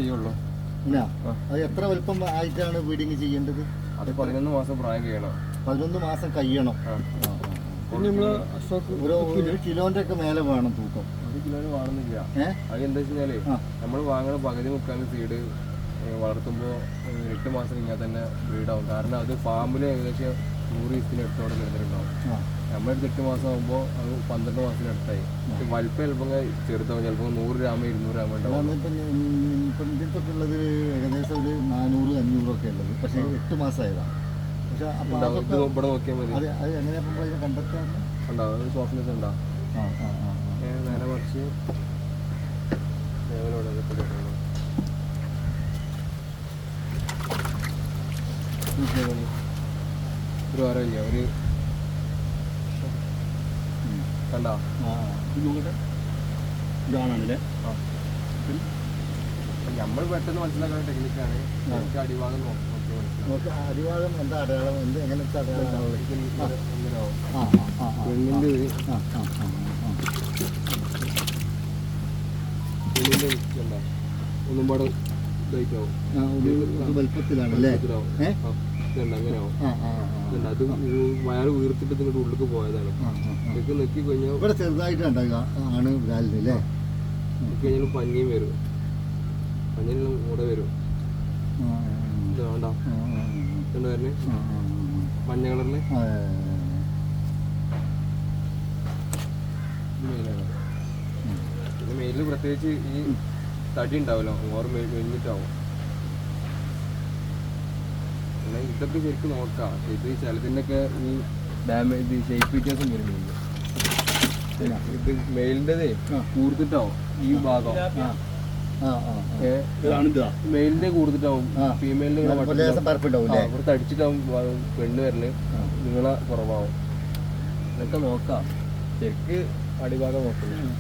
ചെയ്യുള്ളൂ. അത് എത്ര വലുപ്പം ആയിട്ടാണ് ബ്രീഡിങ് ചെയ്യേണ്ടത്? അത് 11 മാസം പ്രായം കഴിയണം. 11 മാസം കഴിയണം. ഒരു കിലോന്റെ ഒക്കെ മേലെ വേണം തൂക്കം. 1 കിലോന് വേണമെന്നില്ല. അത് എന്താ വെച്ച് കഴിഞ്ഞാല് നമ്മൾ വാങ്ങണ പകുതി മുക്കാൽ സീഡ് വളർത്തുമ്പോൾ 8 മാസം കഴിഞ്ഞാൽ തന്നെ ബ്രീഡാവും. കാരണം അത് ഫാമിൽ ഏകദേശം 100 ദിവസത്തിനടുത്തോടെ കിടന്നിട്ടുണ്ടാവും. നമ്മളെടുത്ത് 8 മാസം ആകുമ്പോൾ അത് 12 മാസത്തിനടുത്തായി. വലിപ്പം ചിലപ്പോൾ ചെറുതാവും, ചിലപ്പോൾ 100 ഗ്രാം 200 ഗ്രാം ഉണ്ടാവും. ഇപ്പം ഇതിൽക്കൊക്കെ ഉള്ളത് ഏകദേശം ഒരു 400-500 ഒക്കെ ഉള്ളത്. പക്ഷേ 8 മാസമായതാണ്. പക്ഷെ ഇവിടെ നോക്കിയാൽ മതി. അത് എങ്ങനെയാ കണ്ടെത്താറ്? ഉണ്ടാവും, സോഫ്റ്റ്നെസ് ഉണ്ടാവും. നേരെ മറിച്ച് ഒരു വാരമില്ല, ഒരു കണ്ടോ ഇതാണല്ലേ. നമ്മൾ പെട്ടെന്ന് മനസ്സിലാക്കുന്ന ടെക്നിക്കാണ്. നമുക്ക് അടിഭാഗം അടിഭാഗം എന്താ അടയാളം? എങ്ങനത്തെ അടയാളം? ഒന്നും പാടെ ഇതായിട്ടാവും. വലുപ്പത്തിലാണല്ലേ. അങ്ങനെയാവും. അത് വയറ് വീർത്തിട്ട് നിങ്ങളുടെ ഉള്ളിലേക്ക് പോയതാണ്. ഇതൊക്കെ നെക്കി കഴിഞ്ഞാൽ ഇവിടെ ചെറുതായിട്ടുണ്ടാകുക ആണ് ബ്രാലിനല്ലേ. കഴിഞ്ഞാൽ പഞ്ഞിയും വരും, പഞ്ഞിനെല്ലാം കൂടെ വരും. ഇത് വേണ്ട വരുന്നേ മഞ്ഞ കളറിന് മെയിലാണ്. പിന്നെ മെയിലിൽ പ്രത്യേകിച്ച് ഈ തടി ഉണ്ടാവല്ലോ, ഓർ മെലിഞ്ഞിട്ടാവും. പിന്നെ ഇതൊക്കെ ശരിക്കും നോക്കാം. ഇത് ചിലതിൻ്റെ ഒക്കെ ഈ ഡാമേജ് ഷേപ്പ് വ്യത്യാസം വരുന്നുണ്ട്. ഇത് മെയിലിൻ്റെതേ കൂർത്തിട്ടാവും ഈ ഭാഗം. മെയിലിന്റെ കൂടുതലാവും, ഫീമെയിലിന്റെ ഇവിടുത്തെ അടിച്ചിട്ടാവും പെണ്ണ് വരല്, നിങ്ങളെ കുറവാവും. ഇതൊക്കെ നോക്കാം. ശരിക്ക് അടിഭാഗം നോക്കുന്നു.